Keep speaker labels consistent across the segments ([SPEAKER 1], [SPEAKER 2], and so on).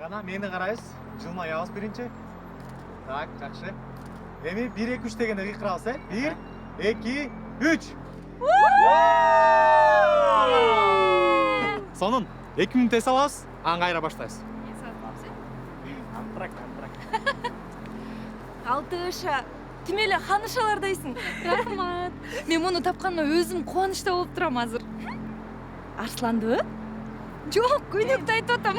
[SPEAKER 1] гана мени карайбыз. Жылмаябыз биринчи. Так, жакшы. Эми 1-2-3 дегенде кыйкырабыз, э? 1, 2, 3. Сонун 2 мүнөт эс алабыз, аны кайра баштайбыз. Антрак.
[SPEAKER 2] Алтыша, тим эле ханышалардайсың. Рахмат. Мен муну тапканыма өзүм кубанычта болуп турам азыр. Арсландыбы? Жок, көйнөктү айтып атам.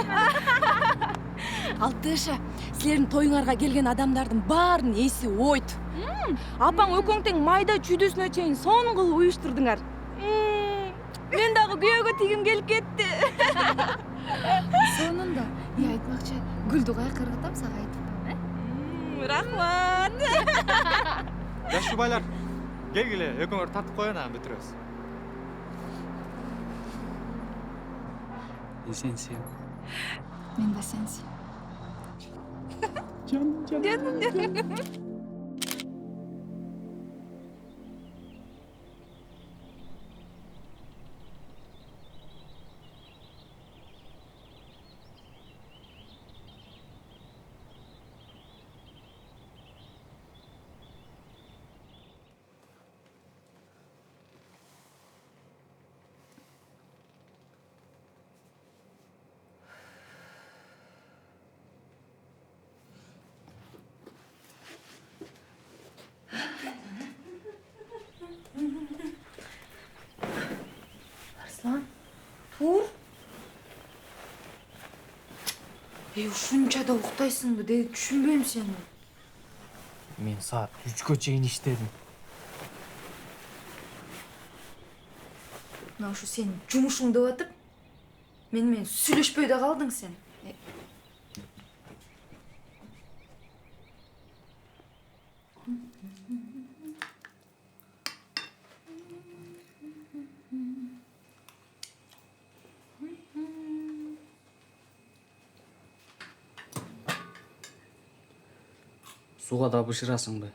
[SPEAKER 2] Алтыша, силердин тоюңарга келген адамдардын баарын эси ойт. Апаң экөөң тең майда чүйдөсүнө чейин сонун кылып уюштурдуңар. Мен дагы күйөөгө тигим келип кетти.
[SPEAKER 3] Сонунда, айтмакчы, Гүлдү кайкы ыргытам, сага айтып.
[SPEAKER 2] Рахмат.
[SPEAKER 1] Жаш жубайлар, келгиле, экөөңөр тартып коеюн, анан бүтүрөбүз.
[SPEAKER 4] Сен.
[SPEAKER 3] Мен да сенсиң.
[SPEAKER 2] Арслан, тур.
[SPEAKER 3] Ушунча да уктайсыңбы деп түшүнбөйм сени.
[SPEAKER 4] Мен саат 3-кө чейин иштедим.
[SPEAKER 3] Мына ушу сенин жумушуң деп атып, менен сүйлөшпөй да калдың сен.
[SPEAKER 4] Суга да бышырасыңбы?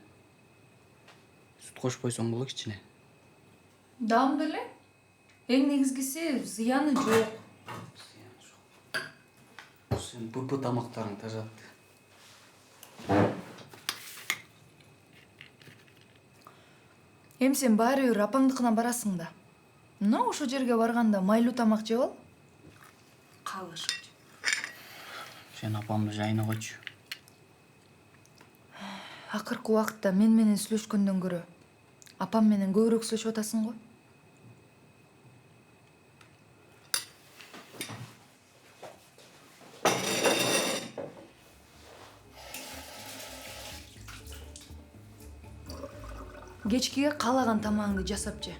[SPEAKER 4] Сүт кошпойсоң боло кичине.
[SPEAKER 3] Даамды эле. Эң негизгиси зыяны жок.
[SPEAKER 4] Сен бупу тамактарың тажат.
[SPEAKER 3] Эми сен баары бир апаңдыкына барасың да. Мына ошо жерге барганда майлуу тамак жеп ал. Каалашып.
[SPEAKER 4] Сен апамды жайына койчу.
[SPEAKER 3] Акыркы убакытта мен менен сүйлөшкөндөн көрө апам менен көбүрөөк сүйлөшүп атасың го. Кечкиге каалаган тамагыңды жасап же.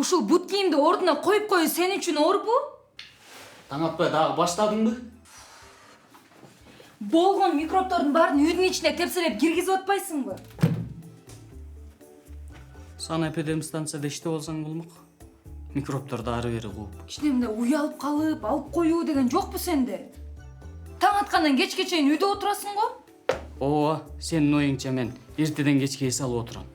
[SPEAKER 3] Ушул бут кийимди ордуна коюп коюу сен үчүн оорбу?
[SPEAKER 4] Таң атпай дагы баштадыңбы?
[SPEAKER 3] Болгон микробтордун баарын үйдүн ичине тепселеп киргизип атпайсыңбы?
[SPEAKER 4] Санэпидемстанцияда иштеп болсоң болмок. Микробторду ары бери кууп.
[SPEAKER 3] Кичинемде уялып калып, алып коюу деген жокпу сенде? Таң аткандан кечке чейин үйдө отурасың го?
[SPEAKER 4] Ооба, сенин оюңча мен эртеден кечке эс алып отурам.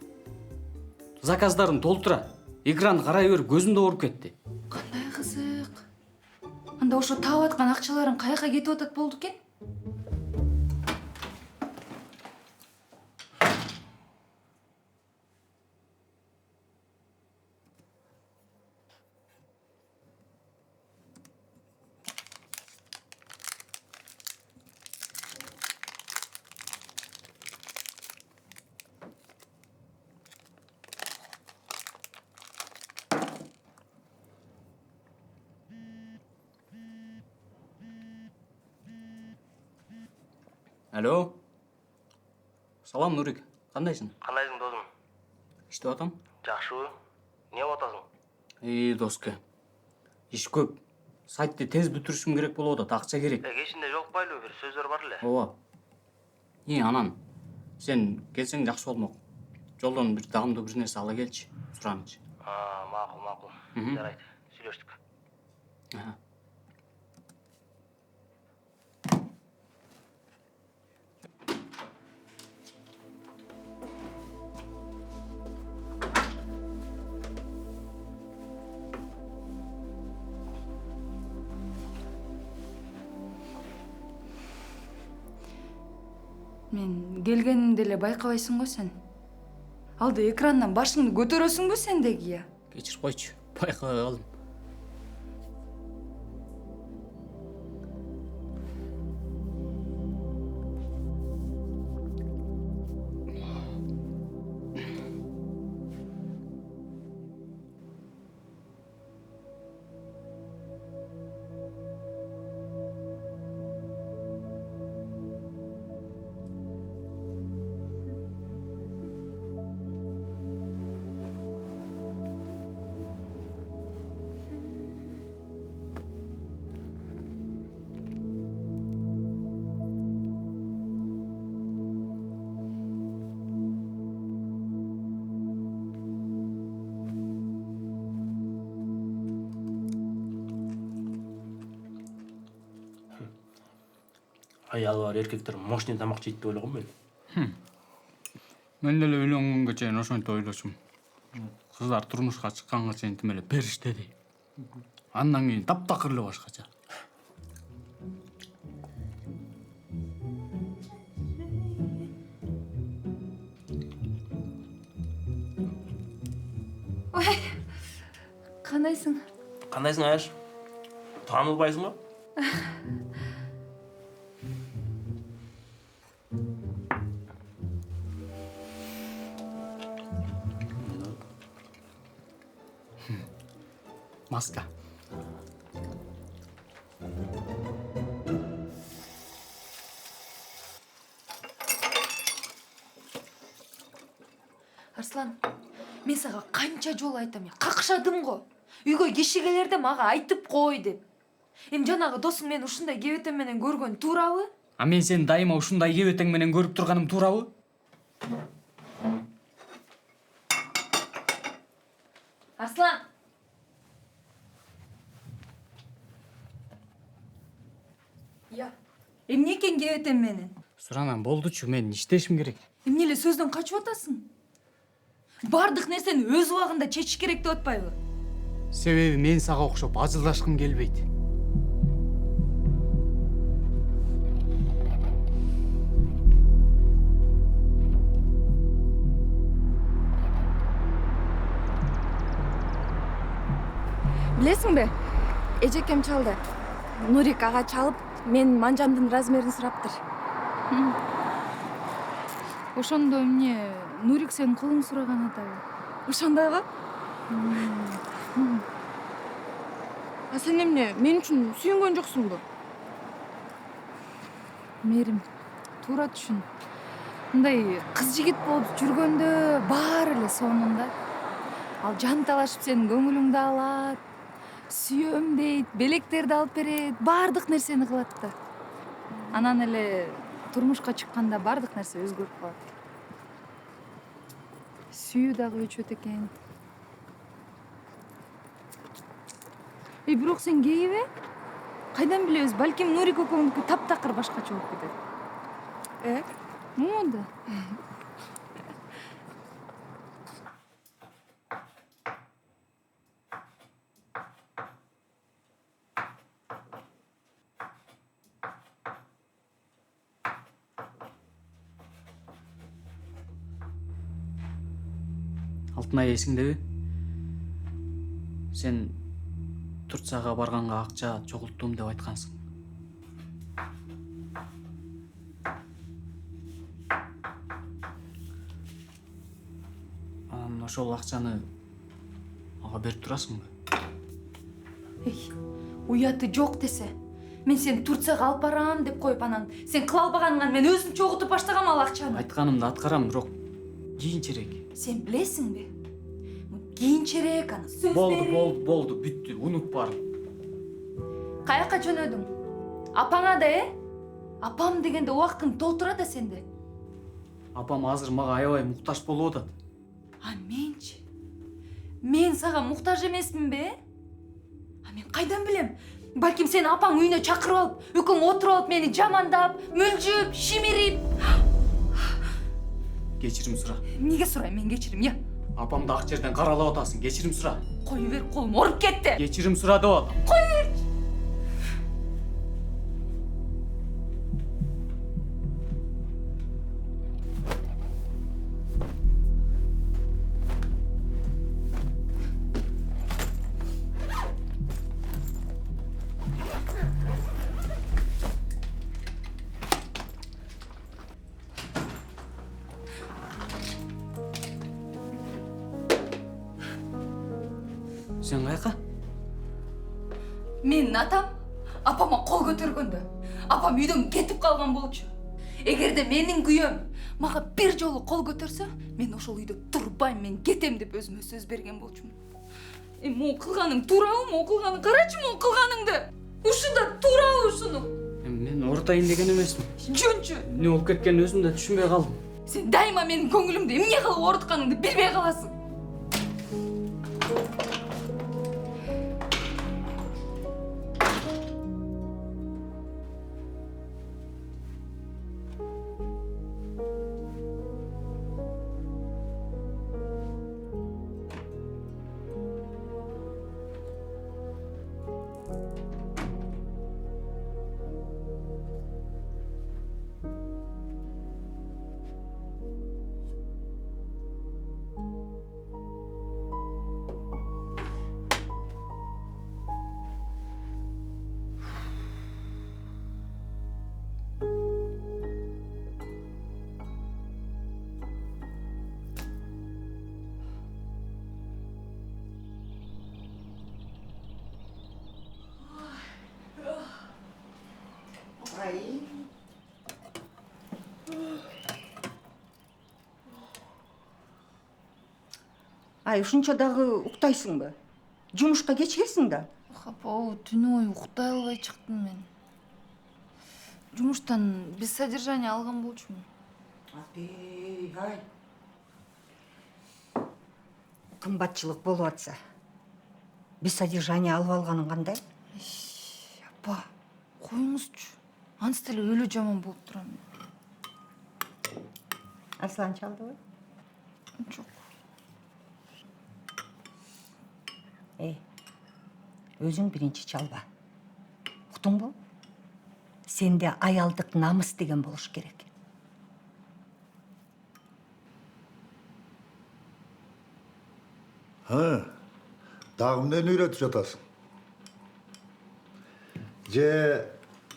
[SPEAKER 4] Заказдарын толтура. Экран карай бер көзүм да ооруп кетти.
[SPEAKER 3] Кандай кызык. Анда ошо таап аткан акчаларың каяка кетип атат болду экен?
[SPEAKER 4] Алло. Салам, Нурик. Кандайсың?
[SPEAKER 5] Кандайсың досум?
[SPEAKER 4] Иштеп атам.
[SPEAKER 5] Жакшыбы? Эмне кылып атасың?
[SPEAKER 4] Доска. Иш көп. Сайтты тез бүтүрүшүм керек болуп атат, акча керек.
[SPEAKER 5] Кечинде жокпайлыбы, бир сөздөр бар эле.
[SPEAKER 4] Ооба. Анан сен келсең жакшы болмок. Жолдон бир дагымдуу бир нерсе ала келчи. Суранычы.
[SPEAKER 5] Макул. Жарайт. Сүйлөштүк.
[SPEAKER 3] Мен келгенимде эле байкабайсың го сен. Алды экрандан башыңды көтөрөсүңбү сен деги я?
[SPEAKER 4] Кечирип койчу. Байкабай калдым.
[SPEAKER 5] Аялы бар эркектер мощный тамак жейт деп ойлогом мен.
[SPEAKER 4] Мен деле үйлөнгөнгө чейин ошентип ойлочумун. Кыздар турмушка чыкканга чейин тим эле периштедей. Андан кийин таптакыр эле башкача.
[SPEAKER 3] Кандайсың?
[SPEAKER 5] Кандайсың Аяш? Таанылбайсың ба?
[SPEAKER 4] Маска.
[SPEAKER 3] Арслан, мен сага канча жолу айтам, какшадым го. Үйгө киши келерде мага айтып кой деп. Эми жанагы досуң мени ушундай кебетем менен көргөн туурабы?
[SPEAKER 4] А мен сени дайыма ушундай кебетең менен көрүп турганым туурабы?
[SPEAKER 3] Арслан! Я, эмне экен кебетем менен?
[SPEAKER 4] Суранам болдучу, мен иштешим керек.
[SPEAKER 3] Эмне эле сөздөн качып атасың? Бардык нерсени өз убагында чечиш керек деп атпайбы?
[SPEAKER 4] Себеби мен сага окшоп ажылдашкым келбейт.
[SPEAKER 2] Билесиңби? Эжекем чалды. Нурик ага чалып, мен манжамдын размерин сураптыр.
[SPEAKER 3] Ошондо эмне Нурик сенин кылың сураган атабы?
[SPEAKER 2] Ошондойго? А сен эмне мен үчүн сүйүнгөн жоксуңбу?
[SPEAKER 3] Мерим, туура түшүн. Мындай кыз жигит болуп жүргөндө баары эле сонунда. Ал жанталашып сенин көңүлүңдү алат, сүйөм дейт, белектерди алып берет, баардык нерсени кылат да. Анан эле турмушка чыкканда баардык нерсе өзгөрүп калат. Сүйүү дагы өчөт экен. Бирок сен кейбе? Кайдан билебиз, балким Нурик экөөңдүкү таптакыр башкача болуп кетет. Мода.
[SPEAKER 4] Алтынай эсиңдеби? Сен Турцияга барганга акча чогулттум деп айткансың. Анан ошол акчаны ага берип турасыңбы?
[SPEAKER 3] Уяты жок десе. Мен сени Турцияга алып барам деп коюп анан сен кыла албаганыңан мен өзүм чогултуп баштагам ал акчаны.
[SPEAKER 4] Айтканымды аткарам, бирок кийинчерээк.
[SPEAKER 3] Сен билесиңби? Кийинчерээк аны сөз берип.
[SPEAKER 4] Болду, бүттү, унут баарын.
[SPEAKER 3] Каяка жөнөдүң? Апаңа да, Апам дегенде убактың толтура да сенде.
[SPEAKER 4] Апам азыр мага аябай муктаж болуп атат.
[SPEAKER 3] А менчи? Мен сага муктаж эмесминби? А мен кайдан билем? Балким сени апаң үйүнө чакырып алып, экөөң отуруп алып мени жамандап, мүлжүп, шимирип.
[SPEAKER 4] Кечирим сура.
[SPEAKER 3] Эмнеге сурайм мен кечирим, я?
[SPEAKER 4] Апамды ак жерден каралап атасың, кечирим сура.
[SPEAKER 3] Кой бер, колум оруп кетти.
[SPEAKER 4] Кечирим сура деп атам.
[SPEAKER 3] Кой бер.
[SPEAKER 5] Сен кайка?
[SPEAKER 3] Менин атам апама кол көтөргөндө апам үйдөн кетип калган болчу. Эгерде менин күйөөм мага бир жолу кол көтөрсө, мен ошол үйдө турбайм, мен кетем деп өзүмө сөз берген болчумун. Могу кылганың туурабы? Могу кылганың карачы, могу кылганыңды. Ушунда туурабы ушуну?
[SPEAKER 4] Мен орутайын деген эмесмин.
[SPEAKER 3] Жөнчү.
[SPEAKER 4] Эмне болуп кеткенин өзүм да түшүнбөй калдым.
[SPEAKER 3] Сен дайыма менин көңүлүмдү эмне кылып орутканыңды билбей каласың.
[SPEAKER 6] Ай, ушунча дагы уктайсыңбы? Жумушка кеч келсиң да.
[SPEAKER 3] Апа, түнү бою уктай албай чыктым мен. Жумуштан без содержания алган болчумун.
[SPEAKER 6] Ай. Кымбатчылык болуп атса. Без содержание алып алганың кандай?
[SPEAKER 3] Апа, коюңузчу. Анс деле өлө жаман болуп турам.
[SPEAKER 6] Арслан чалдыбы?
[SPEAKER 3] Жок.
[SPEAKER 6] Өзүң биринчи чалба. Уктуңбу? Сенде аялдык намыс деген болуш керек.
[SPEAKER 7] Дагы эмнени үйрөтүп жатасың? Же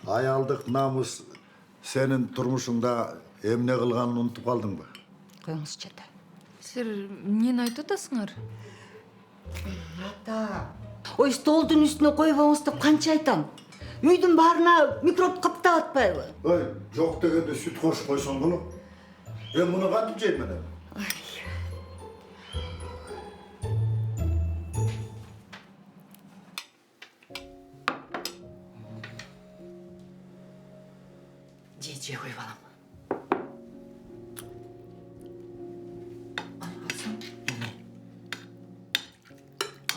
[SPEAKER 7] аялдык намыс сенин турмушуңда эмне кылганын унутуп калдыңбы?
[SPEAKER 6] Коюңуз жата.
[SPEAKER 3] Силер эмнени айтып атасыңар?
[SPEAKER 6] Ата. Ой, столдун үстүнө койбоңуз деп канча айтам? Үйдүн баарына микроб каптап атпайбы?
[SPEAKER 7] Ой, жок дегенде сүт кош койсоң болот. Мен муну кантип жейм мен?
[SPEAKER 6] Же кой балам.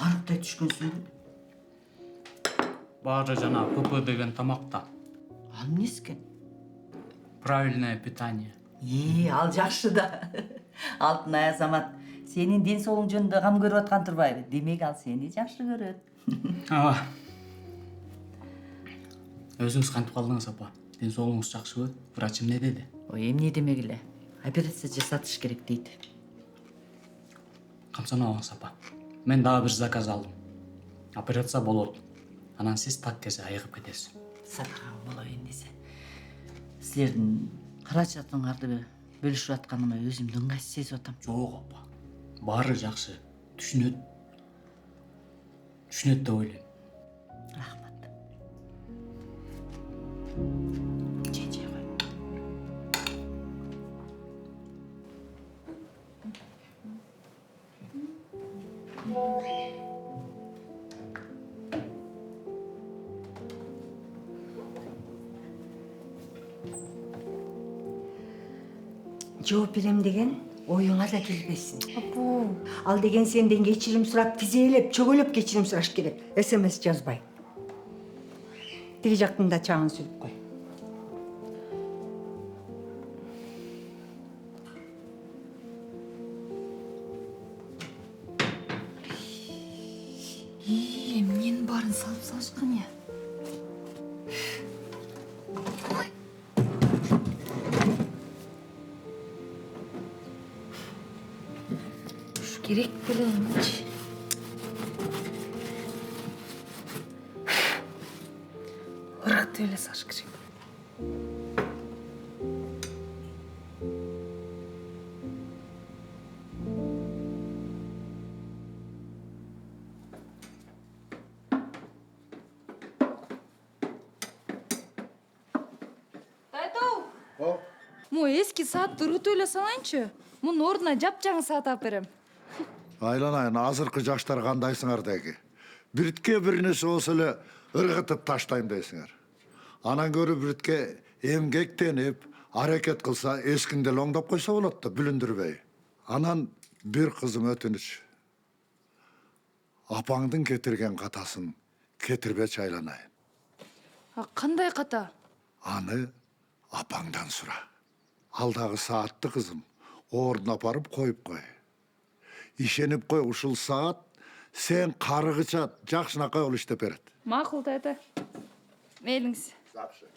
[SPEAKER 6] Аныктай түшкөнсүң.
[SPEAKER 4] Баары жана ПП деген тамакта.
[SPEAKER 6] Ал эмнескен?
[SPEAKER 4] Правильное питание.
[SPEAKER 8] Ал жакшы да. Алтынай Азамат, сенин ден соолугуң жөнүндө кам көрүп аткан турбайбы? Демек ал сени жакшы көрөт.
[SPEAKER 4] Ооба. Өзүңүз кантип калдыңыз, апа? Ден соолугуңуз жакшыбы? Врач эмне деди?
[SPEAKER 8] Ой, эмне демек эле. Операция жасатыш керек дейт.
[SPEAKER 4] Камсанабаңыз, апа. Мен дагы бир заказ алдым. Операция болот. Анан сиз так кезде айыгып кетесиз.
[SPEAKER 8] Садаган боло эмнесе. Силердин каражатыңарды бөлүшүп атканыма өзүмдү ыңгайсыз сезип атам.
[SPEAKER 4] Жок, апа. Баары жакшы. Түшүнөт. Түшүнөт деп ойлойм.
[SPEAKER 8] Рахмат.
[SPEAKER 6] Же кой. Жооп берем деген оюңа да келбесин.
[SPEAKER 3] Апа,
[SPEAKER 6] Ал деген сенден кечирим сурап, тизелеп, чөгөлөп кечирим сураш керек. СМС жазбай. Тиги жактың да чагын сүрүп кой.
[SPEAKER 3] эмненин баарын салып салышкан я? Уш керек беле эмнечи? Ыргытып эле салыш керек. могу эски саатты үрүтүп эле салайынчы. Мунун ордуна жапжаңы саат алып берем.
[SPEAKER 7] Айланайын, азыркы жаштар кандайсыңар деги. Биритке бир нерсе болсо эле ыргытып таштайм дейсиңер. Анан көрү биритке эмгектенип, аракет кылса, эскинде эле оңдоп койсо болот да, бүлүндүрбөй. Анан бир кызым өтүнүч. Апаңдын кетирген катасын кетирбечи Айланайын.
[SPEAKER 3] Кандай ката?
[SPEAKER 7] Аны апаңдан сура. Алдагы саатты кызым ордуна апарып коюп кой. Ишенип кой, ушул саат сен карыгыча жакшынакай болуп иштеп берет.
[SPEAKER 3] Макул тете. Мейлиңиз.
[SPEAKER 7] Жакшы.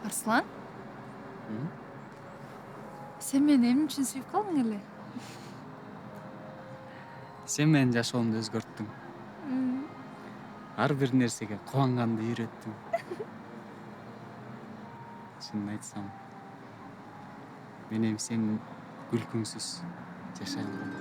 [SPEAKER 3] Арслан? Сен мени эмне үчүн сүйүп калдың эле?
[SPEAKER 4] Сен менин жашоомду өзгөрттүң. Ар бир нерсеге кубанганды үйрөттүң. Чынын айтсам, мен эми сенин күлкүңсүз жашай албайм.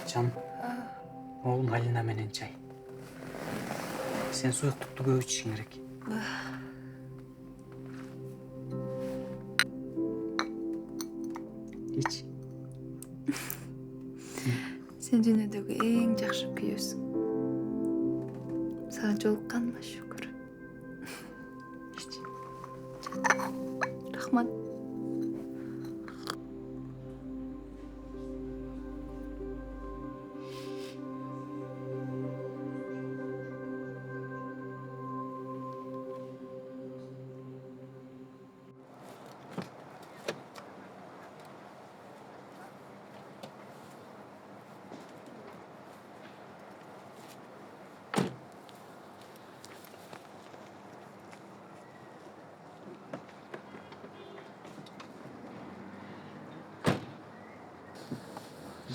[SPEAKER 4] Can, oğlum Halina menen çay. Sen suyuktuktu көп içişin gerek. İç.
[SPEAKER 3] Sen dünyadagi эң жакшы күйөөсүң. Сага жолукканыма шүкүр.
[SPEAKER 4] İç.
[SPEAKER 3] Рахмат.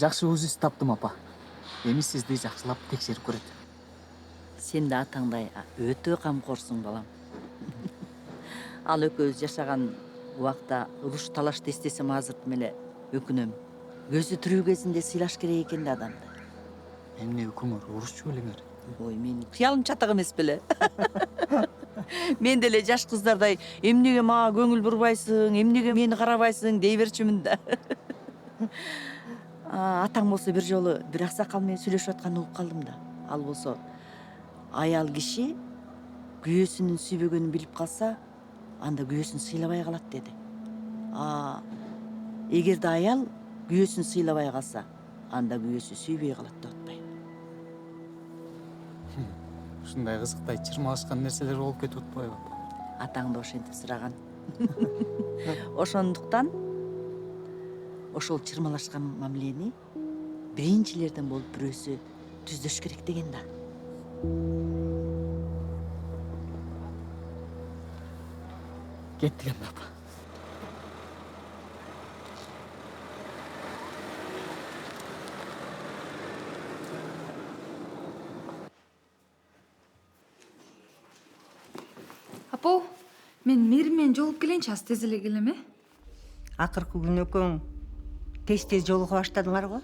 [SPEAKER 9] Жакшы УЗИ таптым апа. Эми сизди жакшылап текшерип көрөт.
[SPEAKER 8] Сен де атаңдай өтө камкорсуң балам. Ал экөөбүз жашаган убакта уруш талашты эстесем азыртым эле өкүнөм. Көзү тирүү кезинде сыйлаш керек экен да адамды.
[SPEAKER 9] Эмне өкүңөр, урушчу белеңер.
[SPEAKER 8] Ой, менин кыялым чатак эмес беле. Мен деле жаш кыздардай эмнеге мага көңүл бурбайсың, эмнеге мени карабайсың дей берчүмүн да. Атаң болсо бир жолу бир аксакал менен сүйлөшүп атканын угуп калдым да. Ал болсо аял киши күйөөсүнүн сүйбөгөнүн билип калса, анда күйөөсүн сыйлабай калат деди. Эгерде аял күйөөсүн сыйлабай калса, анда күйөөсү сүйбөй калат деп атпайбы.
[SPEAKER 4] Ушундай кызыктай чырмалашкан нерселер болуп кетип атпайбы апа?
[SPEAKER 8] Атаң да ошентип сураган. Ошондуктан ошол чырмалашкан мамилени биринчилерден болуп бирөөсү түздөш керек деген да.
[SPEAKER 9] Кеттик эми апа.
[SPEAKER 3] Апа, мен Мээрим менен жолугуп келейинчи, аз тез эле келем, э?
[SPEAKER 6] Акыркы күнү экөөң тез жолуга баштадыңар го.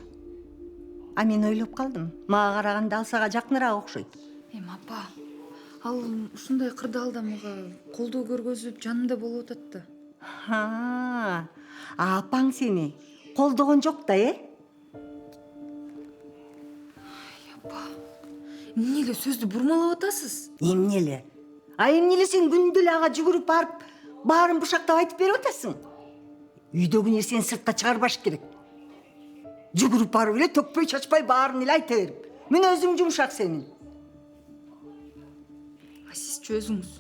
[SPEAKER 6] А мен ойлоп калдым. Мага караганда ал сага жакыныраак окшойт.
[SPEAKER 3] Апа, ал ушундай кырдаалда мага колдоо көргөзүп, жанымда болуп атат да.
[SPEAKER 6] Апаң сени колдогон жок да, э?
[SPEAKER 3] Апа, эмне эле сөздү бурмалап атасыз?
[SPEAKER 6] Эмне эле? Эмне эле сен күндө эле ага жүгүрүп барып, баарын бушактап айтып берип атасың? Үйдөгү нерсени сыртка чыгарбаш керек. Жүгүрүп барып эле төкпөй чачпай баарын эле айта берип. Мен өзүң жумшак сенин.
[SPEAKER 3] А сизчи өзүңүз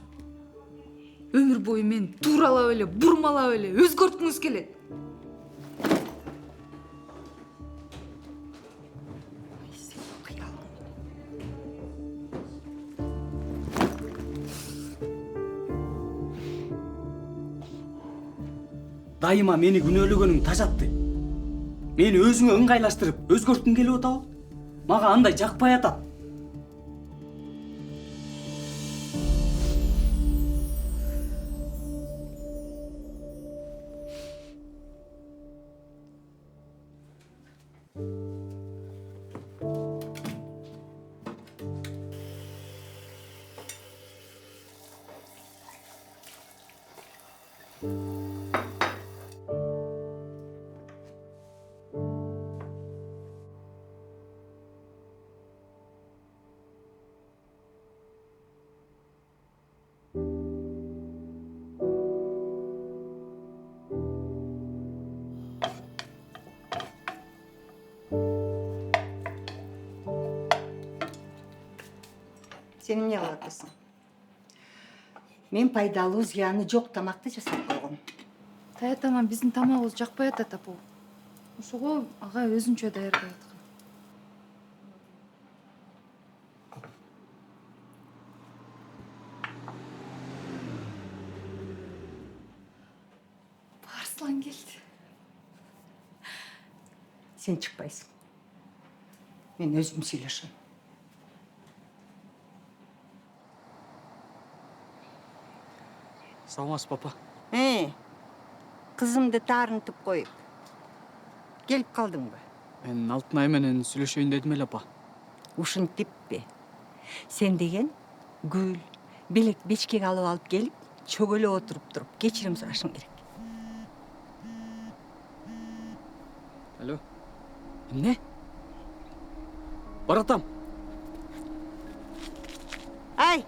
[SPEAKER 3] өмүр бою мени тууралап эле, бурмалап эле өзгөрткүңүз келет.
[SPEAKER 10] Дайыма мени күнөөлөгөнүң тажатты. Мени өзүңө ыңгайлаштырып, өзгөрткүң келип атабы? Мага андай жакпай атат.
[SPEAKER 6] Сен эмне кылып атасың? Мен пайдалуу зыяны жок тамакты жасап койгом.
[SPEAKER 3] Таят ама биздин тамагыбыз жакпай атат апа. Ошого ага өзүнчө даярдап аткан. Арслан келди.
[SPEAKER 6] Сен чыкпайсың. Мен өзүм сүйлөшөм.
[SPEAKER 10] Саламатсыз, папа.
[SPEAKER 6] Кызымды таарынтып коюп келип калдыңбы?
[SPEAKER 10] Мен Алтынай менен сүйлөшөйүн дедим эле, апа.
[SPEAKER 6] Ушинтиппи? Сен деген гүл, белек бечкек алып келип, чөгөлөп туруп кечирим сурашың керек.
[SPEAKER 10] Алло. Эмне? Баратам.
[SPEAKER 6] Ай,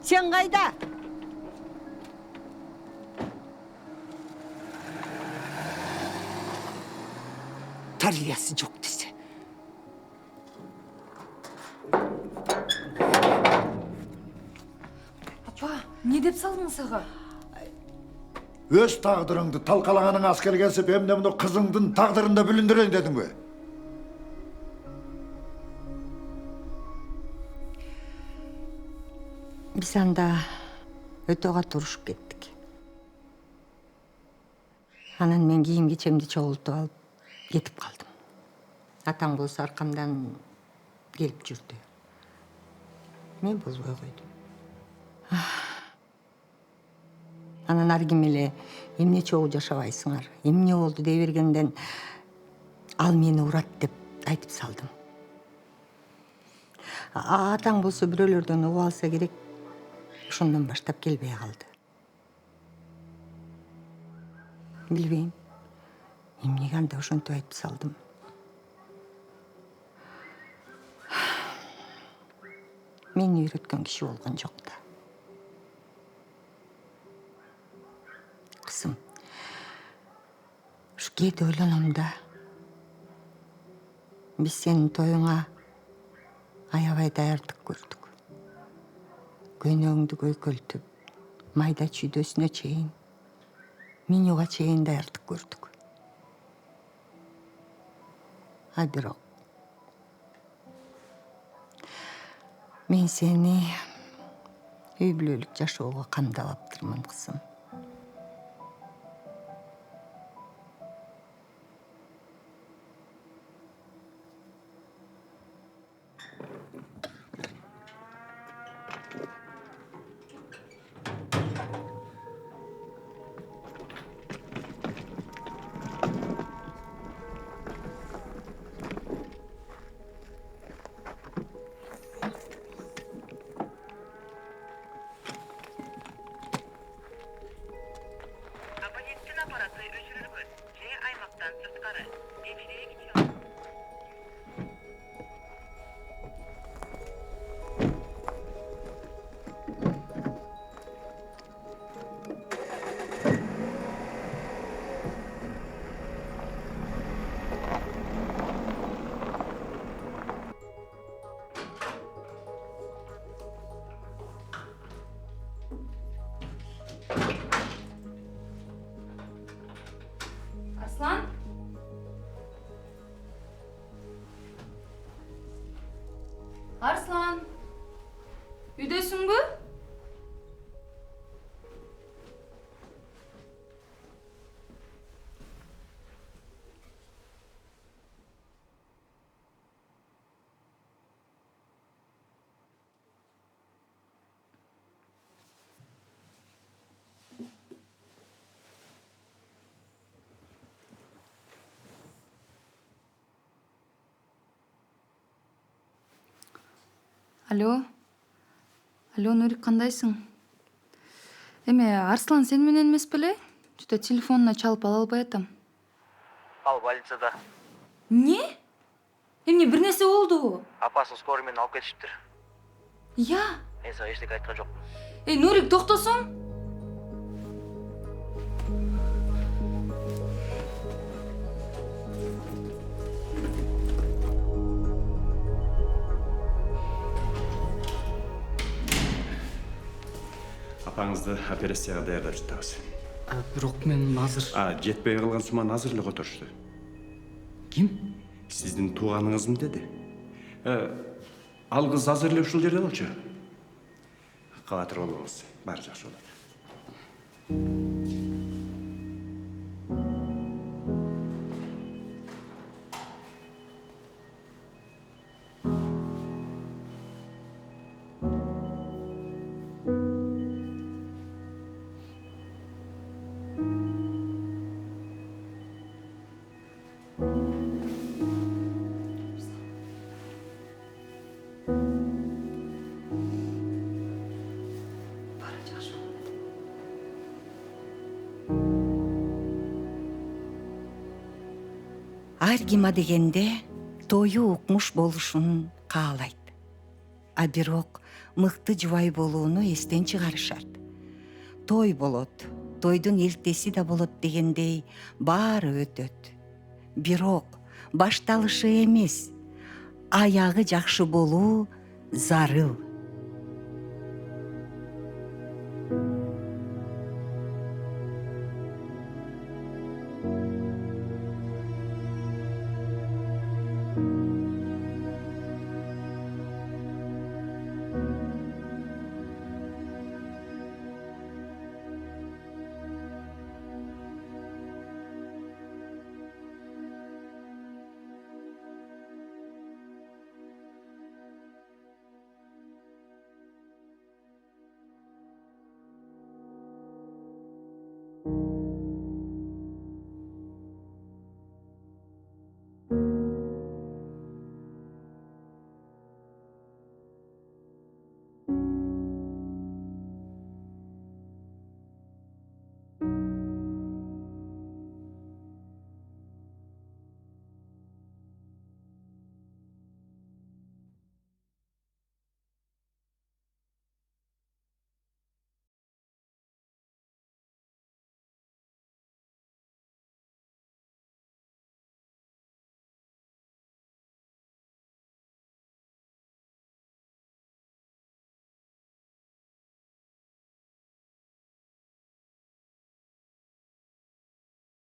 [SPEAKER 6] сен кайда? Тарбиясы жок десе.
[SPEAKER 3] Апа, не деп салдыңыз ага?
[SPEAKER 7] Өз тағдырыңды талқалағаның аскер келсіп, эмне муну кызыңдын тағдырын да бүлүндүрөйүн дедиңби?
[SPEAKER 6] Биз анда өтө катуу урушуп кеттик. Анан мен кийим кечемди чогултуп алып кетип калдым. Атаң болсо аркамдан келип жүрдү. Мен болбой койдум. Анан ар ким эле эмне чогуу жашабайсыңар, эмне болду дей бергенден ал мени урат деп айтып салдым. Атаң болсо бирөөлөрдөн угуп алса керек, ошондон баштап келбей калды. Билбейм, эмнеге анда ошентип айтып салдым. Мени үйрөткөн киши болгон жок да. Кызым, ушу кээде ойлоном да. Биз сенин тоюңа аябай даярдык көрдүк. Көнөгүңдү көйкөлтүп, майда чүйдөсүнө чейин, менюга чейин даярдык көрдүк. А бирок мен сени үй бүлөлүк жашоого камдалаптырмын, кызым.
[SPEAKER 3] Арслан, үйдөсүңбү? Алло. Алло, Нурик, кандайсың? Эме, Арслан сен менен эмес беле? Жүтө телефонуна чалып ала албай атам.
[SPEAKER 11] Ал больницада.
[SPEAKER 3] Не? Эмне бир нерсе болду?
[SPEAKER 11] Апасы скорый менен алып кетишиптир.
[SPEAKER 3] Я.
[SPEAKER 11] Мен сага эчтеке айткан жокмун.
[SPEAKER 3] Нурик, токтосоң?
[SPEAKER 12] Апаңызды операцияга даярдап жатабыз.
[SPEAKER 10] Бирок мен азыр...
[SPEAKER 12] Жетпей калган сумманы азыр эле которушту.
[SPEAKER 10] Ким?
[SPEAKER 12] Сиздин тууганыңызмы деди. Ал кыз азыр эле ушул жерде болчу. Кабатыр болуңуз. Баары жакшы болот.
[SPEAKER 6] Ар ким адегенде тою укмуш болушун каалайт. А бирок мыкты жубай болууну эстен чыгарышат. Той болот, тойдун эртеси да болот дегендей баары өтөт. Бирок башталышы эмес, аягы жакшы болуу зарыл.